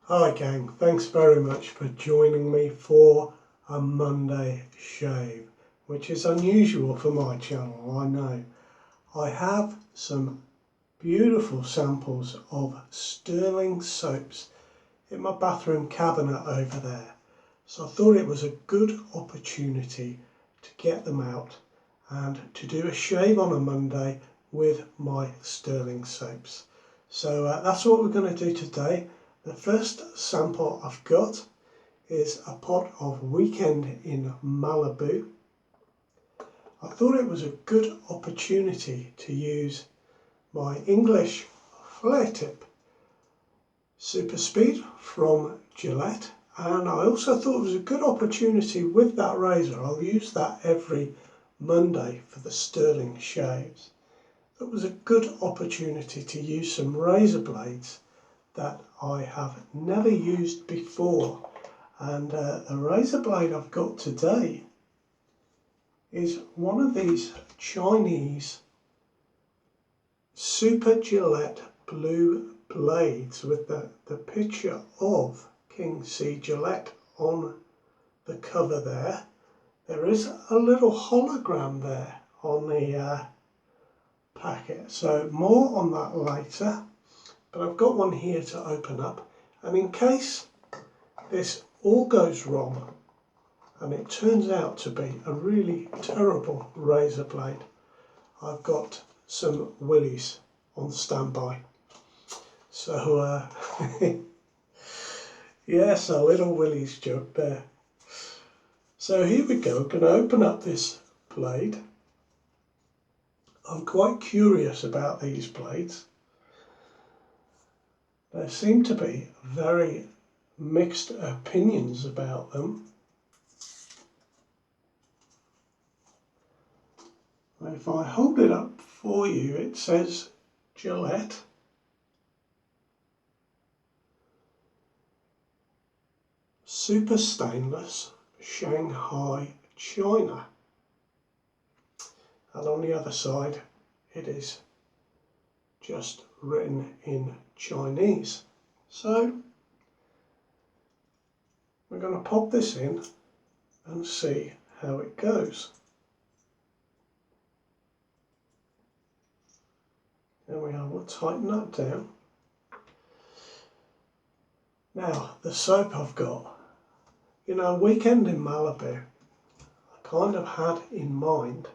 Hi gang, thanks very much for joining me for a Monday shave, which is unusual for my channel, I know. I have some beautiful samples of Stirling soaps in my bathroom cabinet over there, so I thought it was a good opportunity to get them out and to do a shave on a Monday with my Stirling soaps. So that's what we're going to do today. The first sample I've got is a pot of Weekend in Malibu. I thought it was a good opportunity to use my English flare tip super speed from Gillette, and I also thought it was a good opportunity with that razor. I'll use that every Monday for the Stirling shaves. It was a good opportunity to use some razor blades that I have never used before, and the razor blade I've got today is one of these Chinese Super Gillette blue blades with the picture of King C. Gillette on the cover there. There is a little hologram there on the packet, so more on that later. But I've got one here to open up, and in case this all goes wrong and it turns out to be a really terrible razor blade, I've got some willies on standby. So yes, a little willies joke there. So here we go, going to open up this blade. I'm quite curious about these blades. There seem to be very mixed opinions about them. If I hold it up for you, it says Gillette. Super Stainless, Shanghai, China. And on the other side, it is just written in Chinese. So we're going to pop this in and see how it goes. There we are, we'll tighten that down. Now, the soap I've got, you know, Weekend in Malibu, I kind of had in mind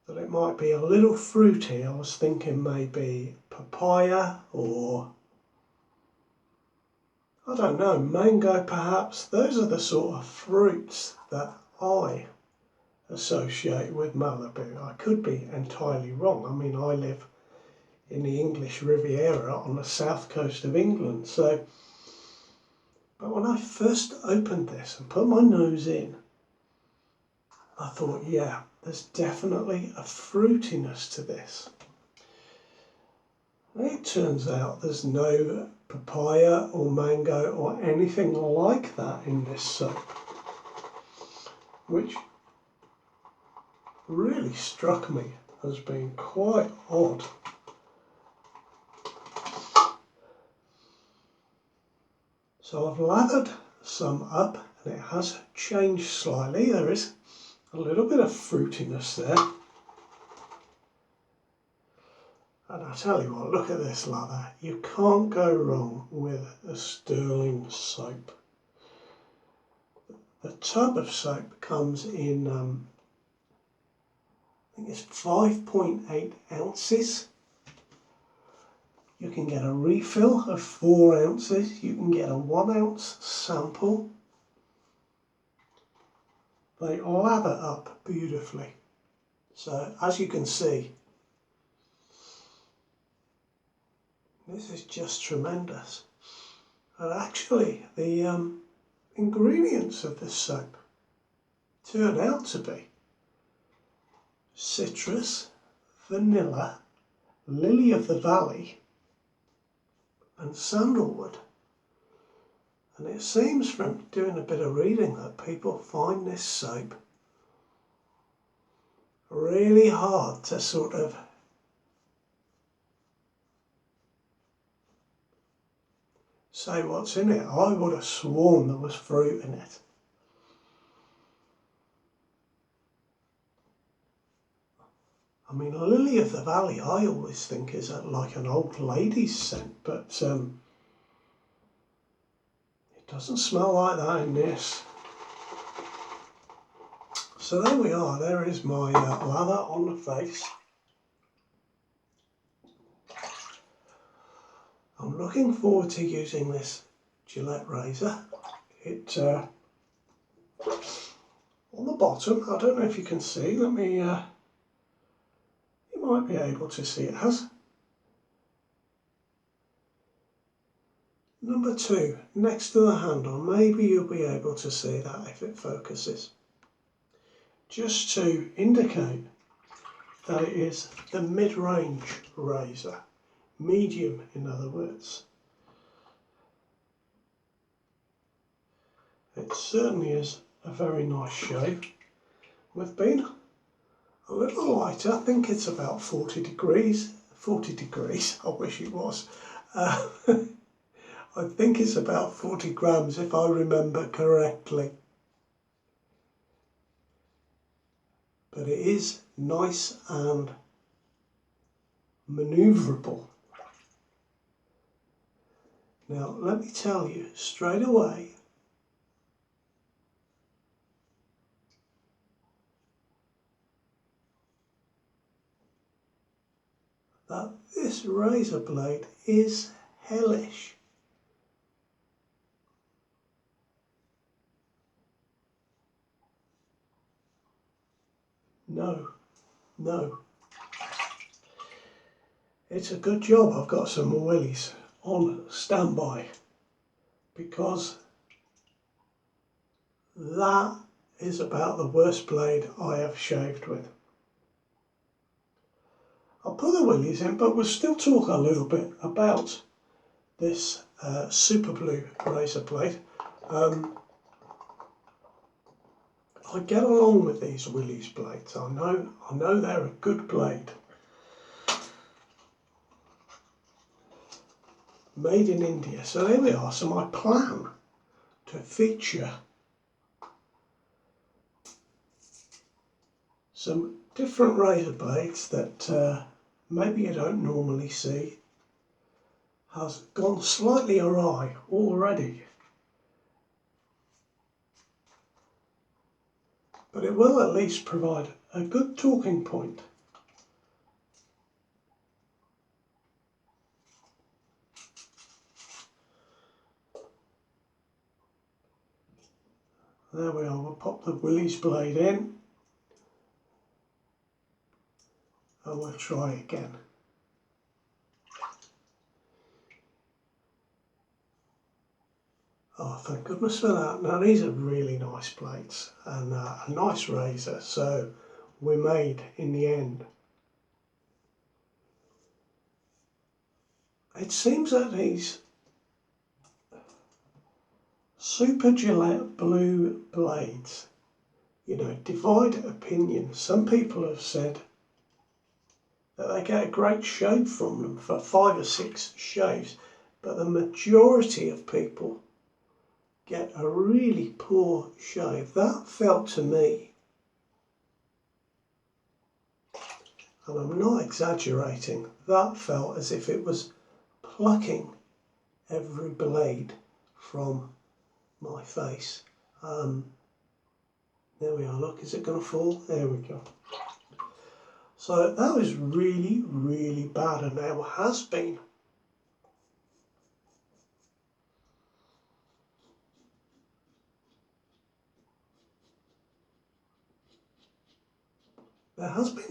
that it might be a little fruity. I was thinking maybe papaya or, I don't know, mango perhaps. Those are the sort of fruits that I associate with Malibu. I could be entirely wrong. I mean, I live in the English Riviera on the south coast of England, so, but when I first opened this and put my nose in, I thought, yeah, there's definitely a fruitiness to this. It turns out there's no papaya or mango or anything like that in this soap, which really struck me as being quite odd. So I've lathered some up and it has changed slightly. There is a little bit of fruitiness there. And I tell you what, look at this lather. You can't go wrong with a Stirling soap. The tub of soap comes in, I think it's 5.8 ounces. You can get a refill of 4 ounces. You can get a 1 ounce sample. They lather up beautifully. So as you can see, this is just tremendous. And actually the ingredients of this soap turn out to be citrus, vanilla, lily of the valley and sandalwood. And it seems from doing a bit of reading that people find this soap really hard to sort of say what's in it. I would have sworn there was fruit in it. I mean, Lily of the Valley, I always think is like an old lady's scent, but it doesn't smell like that in this. So there we are, there is my lather on the face. I'm looking forward to using this Gillette razor. It, on the bottom, I don't know if you can see, let me, you might be able to see, it has number 2 next to the handle. Maybe you'll be able to see that if it focuses. Just to indicate that it is the mid-range razor, medium in other words. It certainly is a very nice shave. We've been a little lighter, I think it's about 40 degrees, I wish it was. I think it's about 40 grams if I remember correctly. But it is nice and manoeuvrable. Now let me tell you straight away, that this razor blade is hellish. No. It's a good job I've got some willies on standby, because that is about the worst blade I have shaved with. I'll put the willies in, but we'll still talk a little bit about this Super Blue razor blade. I get along with these Willys blades. I know they're a good blade. Made in India. So there we are. So my plan to feature some different razor blades that maybe you don't normally see has gone slightly awry already. But it will at least provide a good talking point. There we are, we'll pop the Willys blade in and we'll try again. Oh, thank goodness for that. Now these are really nice blades and a nice razor, so we made in the end. It seems that these Super Gillette blue blades, divide opinion. Some people have said that they get a great shave from them for 5 or 6 shaves, but the majority of people get a really poor shave. That felt to me, and I'm not exaggerating, that felt as if it was plucking every blade from my face. There we are, look, is it going to fall? There we go. So that was really, really bad, and there has been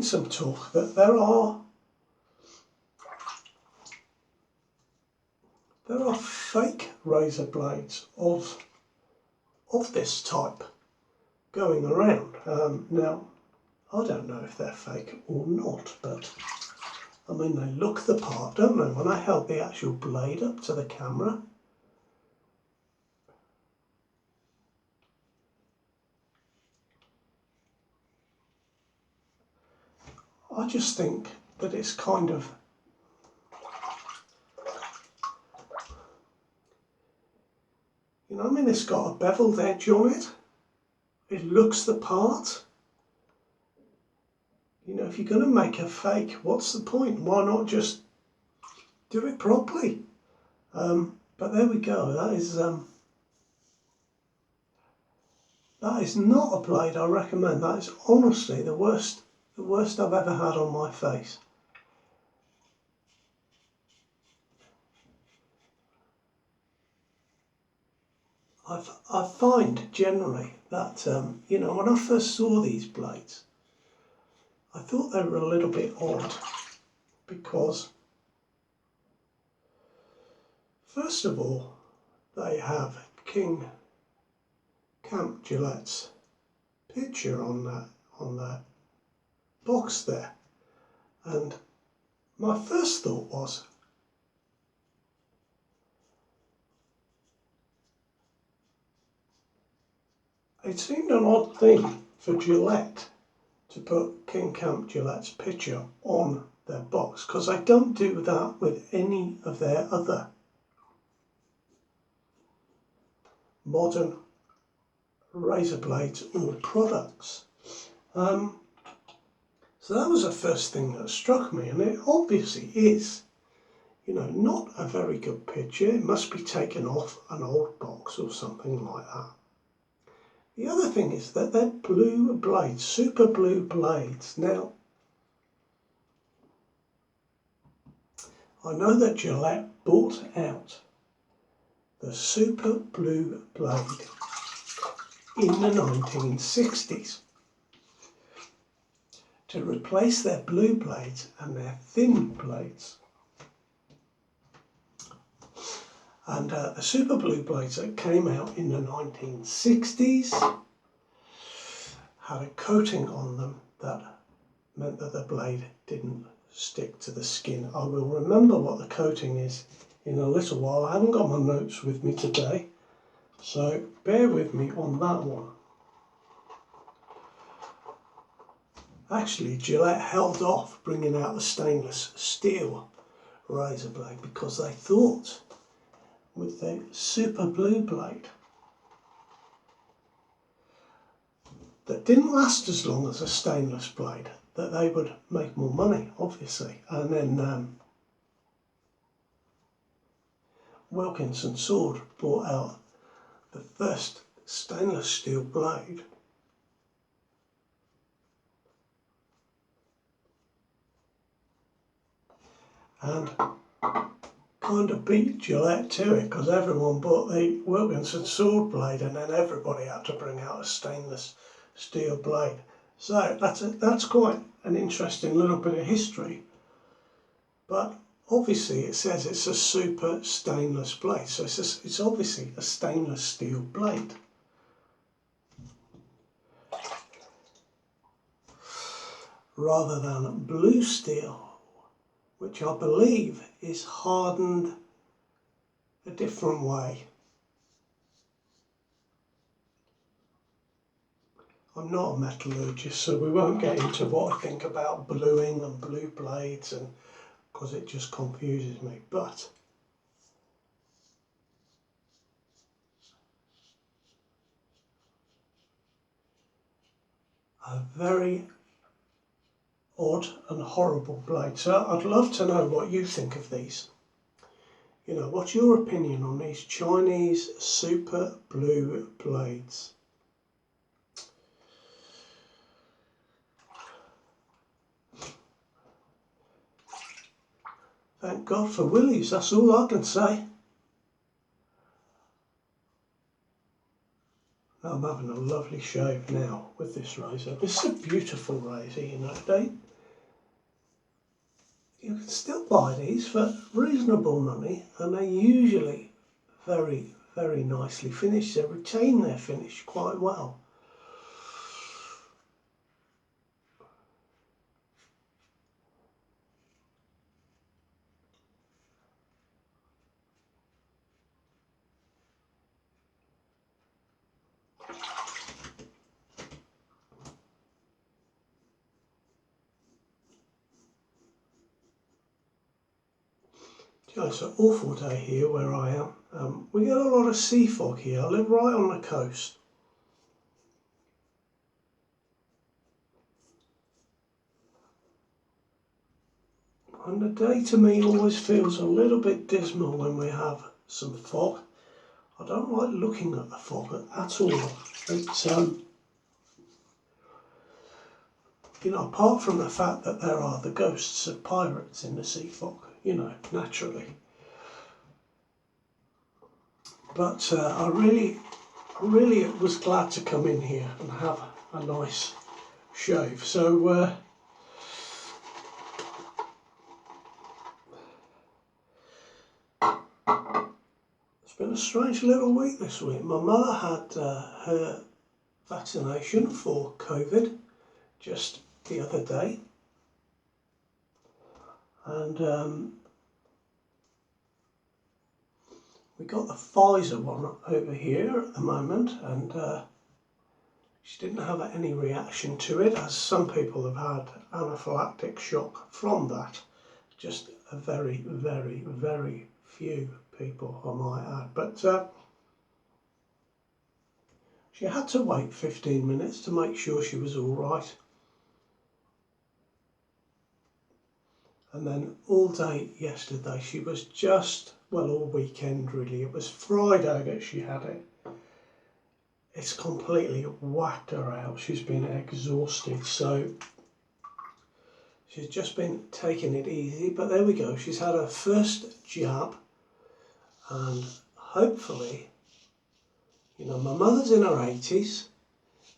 some talk that there are fake razor blades of this type going around. Now, I don't know if they're fake or not, but I mean, they look the part, don't they? When I held the actual blade up to the camera, I just think that it's kind of, You know, I mean, it's got a beveled edge on it. It looks the part. You know, if you're going to make a fake, what's the point? Why not just do it properly? But there we go. That is not a blade I recommend. That is honestly the worst I've ever had on my face. I find generally that, you know, when I first saw these blades, I thought they were a little bit odd because, first of all, they have King Camp Gillette's picture on that box there. And my first thought was, it seemed an odd thing for Gillette to put King Camp Gillette's picture on their box, because they don't do that with any of their other modern razor blades or products. So that was the first thing that struck me, and it obviously is, you know, not a very good picture. It must be taken off an old box or something like that. The other thing is that they're blue blades, super blue blades. Now, I know that Gillette bought out the super blue blade in the 1960s to replace their blue blades and their thin blades. And the super blue blades that came out in the 1960s had a coating on them that meant that the blade didn't stick to the skin. I will remember what the coating is in a little while. I haven't got my notes with me today, so bear with me on that one. Actually, Gillette held off bringing out the stainless steel razor blade because they thought with the super blue blade that didn't last as long as a stainless blade, that they would make more money, obviously. And then Wilkinson Sword brought out the first stainless steel blade, and kind of beat Gillette to it, because everyone bought the Wilkinson Sword blade and then everybody had to bring out a stainless steel blade. So that's quite an interesting little bit of history. But obviously it says it's a super stainless blade, so it's obviously a stainless steel blade. Rather than blue steel, which I believe is hardened a different way. I'm not a metallurgist, so we won't get into what I think about bluing and blue blades, and because it just confuses me. But a very odd and horrible blade. So I'd love to know what you think of these. You know, what's your opinion on these Chinese super blue blades? Thank God for Willys, that's all I can say. I'm having a lovely shave now with this razor. This is a beautiful razor, you know. You can still buy these for reasonable money, and they're usually very, very nicely finished. They retain their finish quite well. Yeah, it's an awful day here where I am. We get a lot of sea fog here. I live right on the coast. And the day to me always feels a little bit dismal when we have some fog. I don't like looking at the fog at all. It's, you know, apart from the fact that there are the ghosts of pirates in the sea fog, you know, naturally. But I really was glad to come in here and have a nice shave. So it's been a strange little week this week. My mother had her vaccination for COVID just the other day, and we got the Pfizer one over here at the moment, and she didn't have any reaction to it, as some people have had anaphylactic shock from that. Just a very, very, very few people, I might add. But she had to wait 15 minutes to make sure she was all right. And then all day yesterday, she was just, well, all weekend really. It was Friday that she had it. It's completely whacked her out. She's been exhausted, so she's just been taking it easy. But there we go. She's had her first jab, and hopefully, you know, my mother's in her 80s,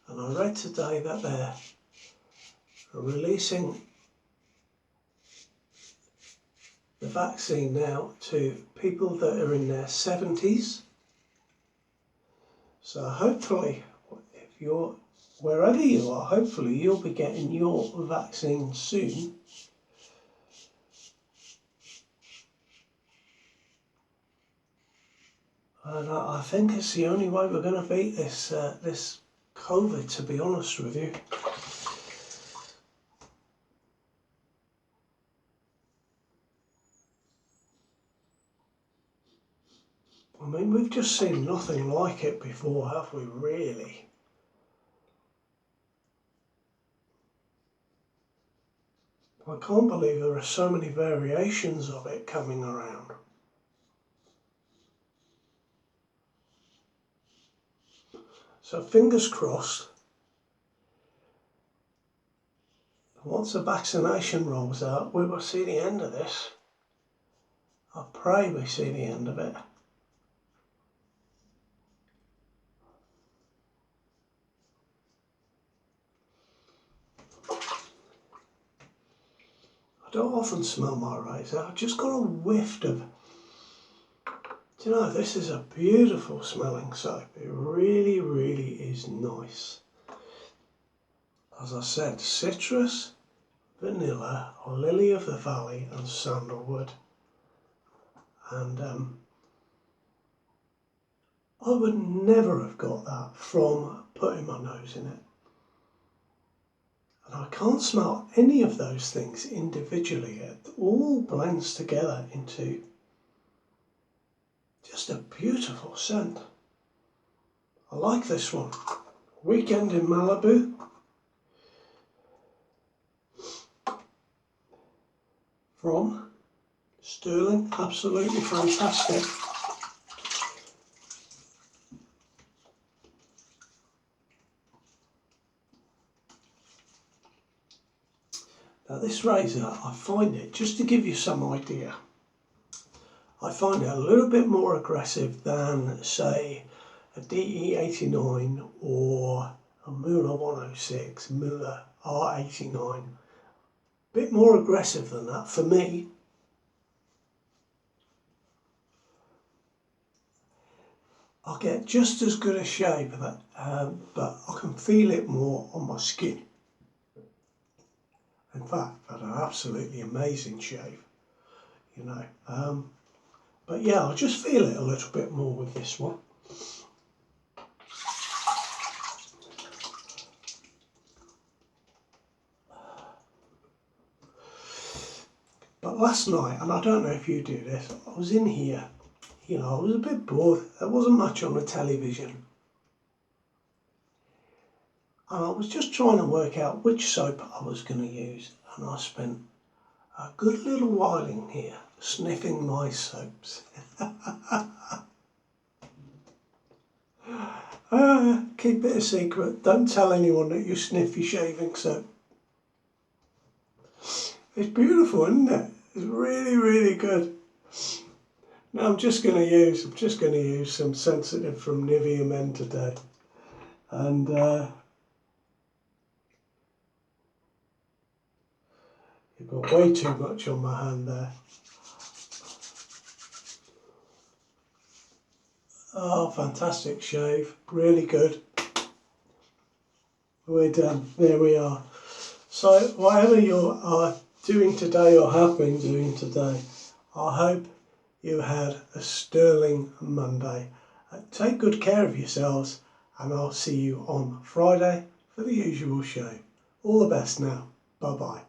and I read today that they're releasing the vaccine now to people that are in their 70s. So hopefully, if you're wherever you are, hopefully you'll be getting your vaccine soon. And I think it's the only way we're going to beat this this COVID, to be honest with you. I mean, we've just seen nothing like it before, have we, really? I can't believe there are so many variations of it coming around. So fingers crossed, once the vaccination rolls out, we will see the end of this. I pray we see the end of it. I don't often smell my razor. I've just got a whiff of, do you know, this is a beautiful smelling soap. It really, really is nice. As I said, citrus, vanilla, lily of the valley and sandalwood. And I would never have got that from putting my nose in it. And I can't smell any of those things individually. It all blends together into just a beautiful scent. I like this one. Weekend in Malibu. From Stirling, absolutely fantastic. Now this razor, I find it, just to give you some idea, I find it a little bit more aggressive than, say, a DE89 or a Mueller 106, Mueller R89. A bit more aggressive than that for me. I'll get just as good a shave of it, but I can feel it more on my skin. In fact, I've had an absolutely amazing shave, you know. But yeah, I'll just feel it a little bit more with this one. But last night, and I don't know if you do this, I was in here, you know, I was a bit bored. There wasn't much on the television. And I was just trying to work out which soap I was going to use. And I spent a good little while in here sniffing my soaps. Keep it a secret. Don't tell anyone that you sniff your shaving soap. It's beautiful, isn't it? It's really, really good. Now I'm just going to use some Sensitive from Nivea Men today. And you've got way too much on my hand there. Oh, fantastic shave. Really good. We're done. There we are. So whatever you are doing today or have been doing today, I hope you had a sterling Monday. Take good care of yourselves, and I'll see you on Friday for the usual show. All the best now. Bye-bye.